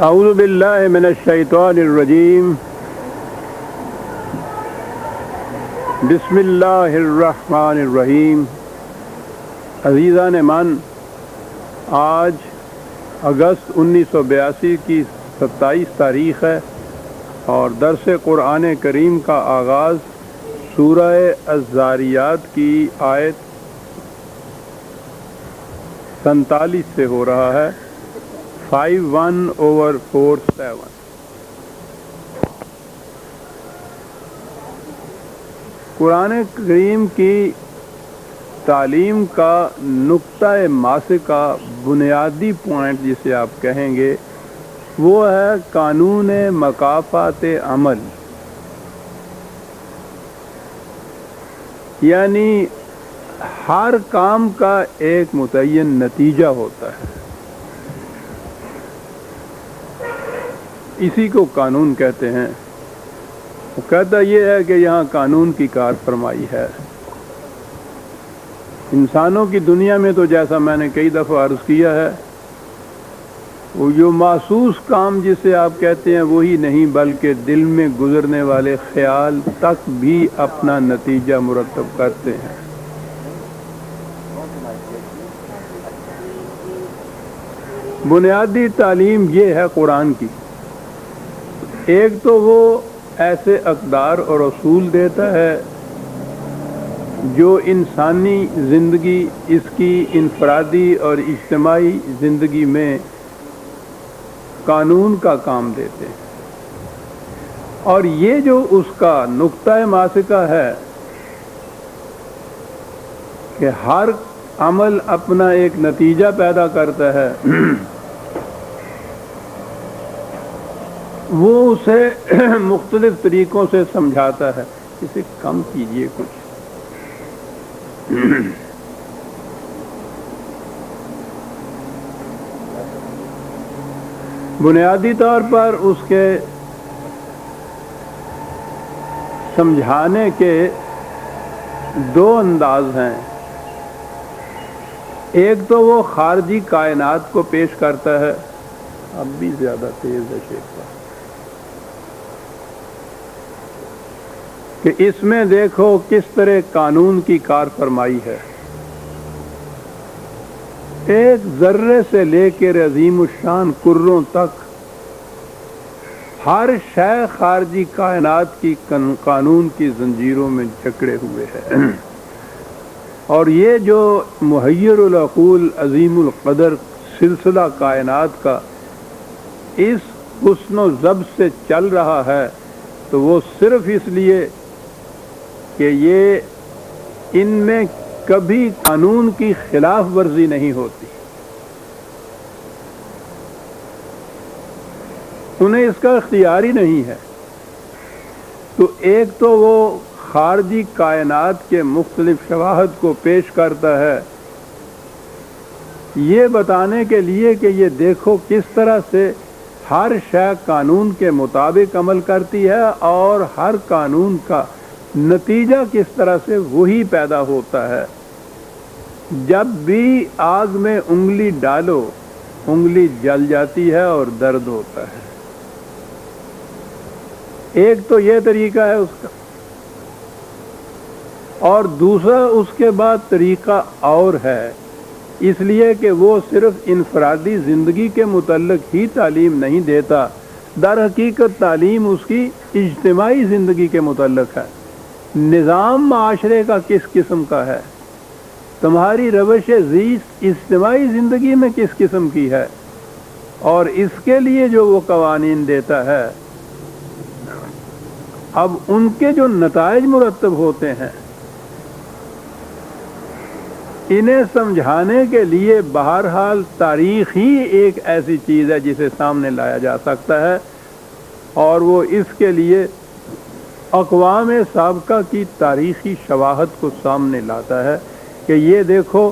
اعوذ باللہ من الشیطان الرجیم بسم اللہ الرحمن الرحیم۔ عزیزان من، آج اگست 1982 کی 27 تاریخ ہے اور درس قرآن کریم کا آغاز سورہ الذاریات کی آیت 47 سے ہو رہا ہے۔ 51/47۔ قرآن کریم کی تعلیم کا نقطہ ماسک کا بنیادی پوائنٹ جسے آپ کہیں گے وہ ہے قانون مکافات عمل، یعنی ہر کام کا ایک متعین نتیجہ ہوتا ہے، اسی کو قانون کہتے ہیں۔ وہ کہتا یہ ہے کہ یہاں قانون کی کار فرمائی ہے۔ انسانوں کی دنیا میں تو جیسا میں نے کئی دفعہ عرض کیا ہے، وہ جو محسوس کام جسے آپ کہتے ہیں وہی نہیں، بلکہ دل میں گزرنے والے خیال تک بھی اپنا نتیجہ مرتب کرتے ہیں۔ بنیادی تعلیم یہ ہے قرآن کی۔ ایک تو وہ ایسے اقدار اور اصول دیتا ہے جو انسانی زندگی، اس کی انفرادی اور اجتماعی زندگی میں قانون کا کام دیتے ہیں، اور یہ جو اس کا نقطہ ماسکہ ہے کہ ہر عمل اپنا ایک نتیجہ پیدا کرتا ہے، وہ اسے مختلف طریقوں سے سمجھاتا ہے۔ اسے کم کیجئے کچھ۔ بنیادی طور پر اس کے سمجھانے کے دو انداز ہیں۔ ایک تو وہ خارجی کائنات کو پیش کرتا ہے، اب بھی زیادہ تیز ہے شیخ صاحب، کہ اس میں دیکھو کس طرح قانون کی کار فرمائی ہے۔ ایک ذرے سے لے کر عظیم الشان کروں تک ہر شے خارجی کائنات کی قانون کی زنجیروں میں جکڑے ہوئے ہے، اور یہ جو محیر العقول عظیم القدر سلسلہ کائنات کا اس حسن و ضبط سے چل رہا ہے، تو وہ صرف اس لیے کہ یہ ان میں کبھی قانون کی خلاف ورزی نہیں ہوتی، انہیں اس کا اختیار ہی نہیں ہے۔ تو ایک تو وہ خارجی کائنات کے مختلف شواہد کو پیش کرتا ہے، یہ بتانے کے لیے کہ یہ دیکھو کس طرح سے ہر شے قانون کے مطابق عمل کرتی ہے، اور ہر قانون کا نتیجہ کس طرح سے وہی پیدا ہوتا ہے۔ جب بھی آگ میں انگلی ڈالو، انگلی جل جاتی ہے اور درد ہوتا ہے۔ ایک تو یہ طریقہ ہے اس کا، اور دوسرا اس کے بعد طریقہ اور ہے، اس لیے کہ وہ صرف انفرادی زندگی کے متعلق ہی تعلیم نہیں دیتا، در حقیقت تعلیم اس کی اجتماعی زندگی کے متعلق ہے۔ نظام معاشرے کا کس قسم کا ہے، تمہاری روش زیست اجتماعی زندگی میں کس قسم کی ہے، اور اس کے لیے جو وہ قوانین دیتا ہے، اب ان کے جو نتائج مرتب ہوتے ہیں، انہیں سمجھانے کے لیے بہرحال تاریخ ہی ایک ایسی چیز ہے جسے سامنے لایا جا سکتا ہے، اور وہ اس کے لیے اقوام سابقہ کی تاریخی شواہد کو سامنے لاتا ہے کہ یہ دیکھو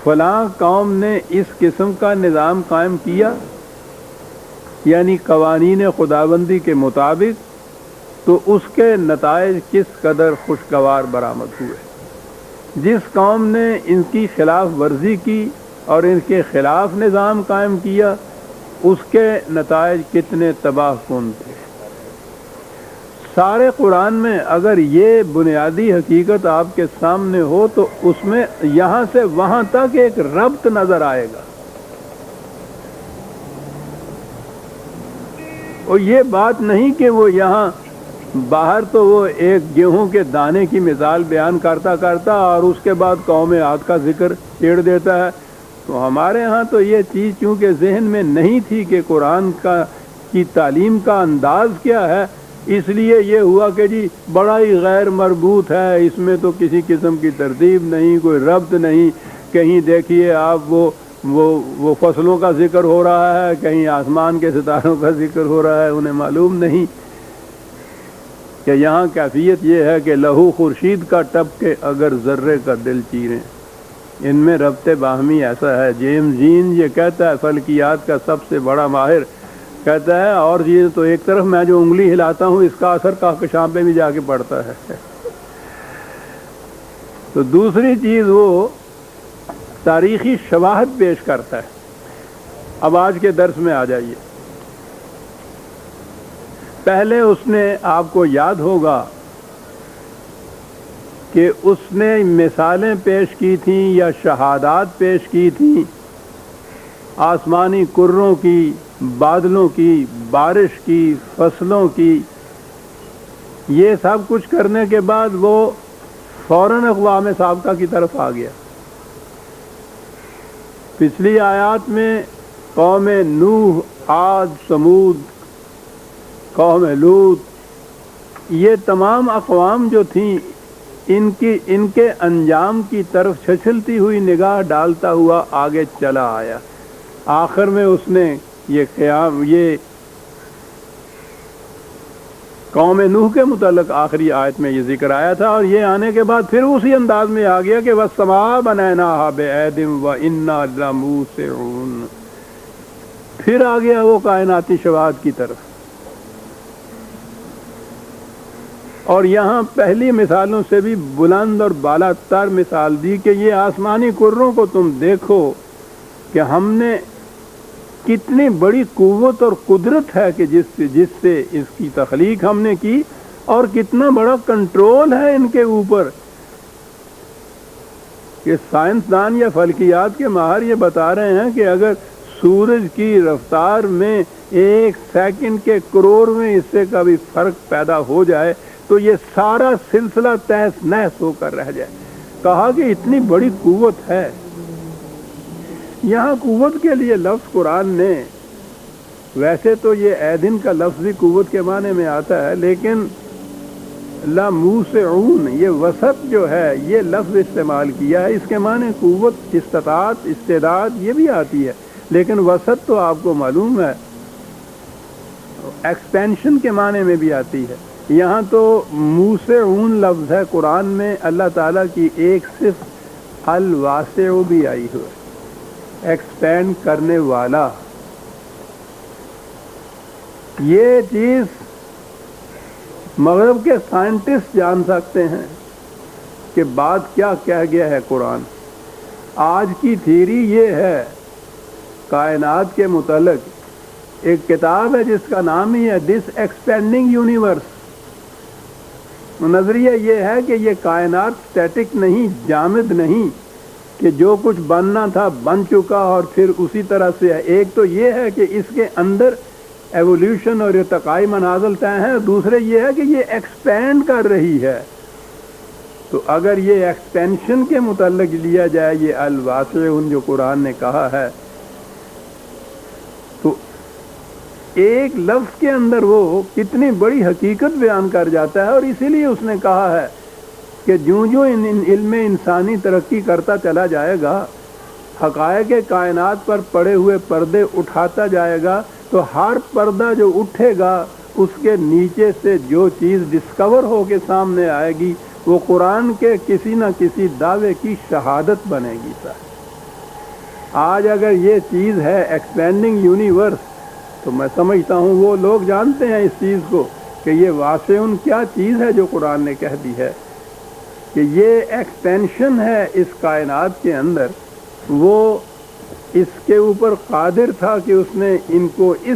فلاں قوم نے اس قسم کا نظام قائم کیا، یعنی قوانین خداوندی کے مطابق، تو اس کے نتائج کس قدر خوشگوار برآمد ہوئے۔ جس قوم نے ان کی خلاف ورزی کی اور ان کے خلاف نظام قائم کیا، اس کے نتائج کتنے تباہ کن تھے۔ سارے قرآن میں اگر یہ بنیادی حقیقت آپ کے سامنے ہو تو اس میں یہاں سے وہاں تک ایک ربط نظر آئے گا، اور یہ بات نہیں کہ وہ یہاں باہر تو وہ ایک گیہوں کے دانے کی مثال بیان کرتا کرتا اور اس کے بعد قوم عاد کا ذکر چھیڑ دیتا ہے۔ تو ہمارے ہاں تو یہ چیز چونکہ ذہن میں نہیں تھی کہ قرآن کی تعلیم کا انداز کیا ہے، اس لیے یہ ہوا کہ جی بڑا ہی غیر مربوط ہے، اس میں تو کسی قسم کی ترتیب نہیں، کوئی ربط نہیں۔ کہیں دیکھیے آپ وہ فصلوں کا ذکر ہو رہا ہے، کہیں آسمان کے ستاروں کا ذکر ہو رہا ہے، انہیں معلوم نہیں کہ یہاں کیفیت یہ ہے کہ لہو خورشید کا ٹپ کے اگر ذرے کا دل چیریں، ان میں ربط باہمی ایسا ہے۔ جیمز جین یہ کہتا ہے، فلکیات کا سب سے بڑا ماہر، کہتا ہے اور یہ تو ایک طرف میں جو انگلی ہلاتا ہوں اس کا اثر کہکشاں پہ بھی جا کے پڑتا ہے۔ تو دوسری چیز وہ تاریخی شواہد پیش کرتا ہے۔ اب آج کے درس میں آ جائیے۔ پہلے اس نے، آپ کو یاد ہوگا کہ اس نے مثالیں پیش کی تھیں یا شہادات پیش کی تھیں آسمانی کروں کی، بادلوں کی، بارش کی، فصلوں کی۔ یہ سب کچھ کرنے کے بعد وہ فوراً اقوام سابقہ کی طرف آ گیا۔ پچھلی آیات میں قوم نوح، عاد، سمود، قوم لوط، یہ تمام اقوام جو تھیں ان کے انجام کی طرف چھچلتی ہوئی نگاہ ڈالتا ہوا آگے چلا آیا۔ آخر میں اس نے یہ قوم نوح کے متعلق آخری آیت میں یہ ذکر آیا تھا، اور یہ آنے کے بعد پھر اسی انداز میں آ گیا کہ وَالسَّمَاءَ بَنَيْنَاهَا بِأَيْدٍ وَإِنَّا لَمُوسِعُونَ۔ پھر آ گیا وہ کائناتی شواہد کی طرف، اور یہاں پہلی مثالوں سے بھی بلند اور بالا تر مثال دی کہ یہ آسمانی کروں کو تم دیکھو کہ ہم نے کتنی بڑی قوت اور قدرت ہے کہ جس سے اس کی تخلیق ہم نے کی، اور کتنا بڑا کنٹرول ہے ان کے اوپر کہ سائنسدان یا فلکیات کے ماہر یہ بتا رہے ہیں کہ اگر سورج کی رفتار میں 1 سیکنڈ کے کروڑویں حصے کا بھی فرق پیدا ہو جائے تو یہ سارا سلسلہ تہس نہس ہو کر رہ جائے۔ کہا کہ اتنی بڑی قوت ہے۔ یہاں قوت کے لیے لفظ قرآن نے، ویسے تو یہ ایدن کا لفظ بھی قوت کے معنی میں آتا ہے، لیکن لاموسعون، یہ وسط جو ہے یہ لفظ استعمال کیا ہے۔ اس کے معنی قوت، استطاعت، استعداد یہ بھی آتی ہے، لیکن وسط تو آپ کو معلوم ہے ایکسپینشن کے معنی میں بھی آتی ہے۔ یہاں تو موسعون لفظ ہے قرآن میں، اللہ تعالیٰ کی ایک صفت الواسع بھی آئی ہوئی، ایکسپینڈ کرنے والا۔ یہ چیز مغرب کے سائنٹسٹ جان سکتے ہیں کہ بات کیا کہہ گیا ہے قرآن۔ آج کی تھیری یہ ہے کائنات کے متعلق، ایک کتاب ہے جس کا نام ہی ہے دس ایکسپینڈنگ یونیورس۔ نظریہ یہ ہے کہ یہ کائنات سٹیٹک نہیں، جامد نہیں کہ جو کچھ بننا تھا بن چکا اور پھر اسی طرح سے ہے۔ ایک تو یہ ہے کہ اس کے اندر ایولیوشن اور ارتقائی منازل طے ہیں، دوسرے یہ ہے کہ یہ ایکسپینڈ کر رہی ہے۔ تو اگر یہ ایکسپینشن کے متعلق لیا جائے یہ الواسعون جو قرآن نے کہا ہے، تو ایک لفظ کے اندر وہ کتنی بڑی حقیقت بیان کر جاتا ہے، اور اسی لیے اس نے کہا ہے کہ جوں علم انسانی ترقی کرتا چلا جائے گا، حقائق کائنات پر پڑے ہوئے پردے اٹھاتا جائے گا، تو ہر پردہ جو اٹھے گا اس کے نیچے سے جو چیز ڈسکور ہو کے سامنے آئے گی وہ قرآن کے کسی نہ کسی دعوے کی شہادت بنے گی۔ آج اگر یہ چیز ہے ایکسپینڈنگ یونیورس، تو میں سمجھتا ہوں وہ لوگ جانتے ہیں اس چیز کو کہ یہ واسعون کیا چیز ہے جو قرآن نے کہہ دی ہے کہ یہ ایکسپینشن ہے اس کائنات کے اندر، وہ اس کے اوپر قادر تھا کہ اس نے ان کو اس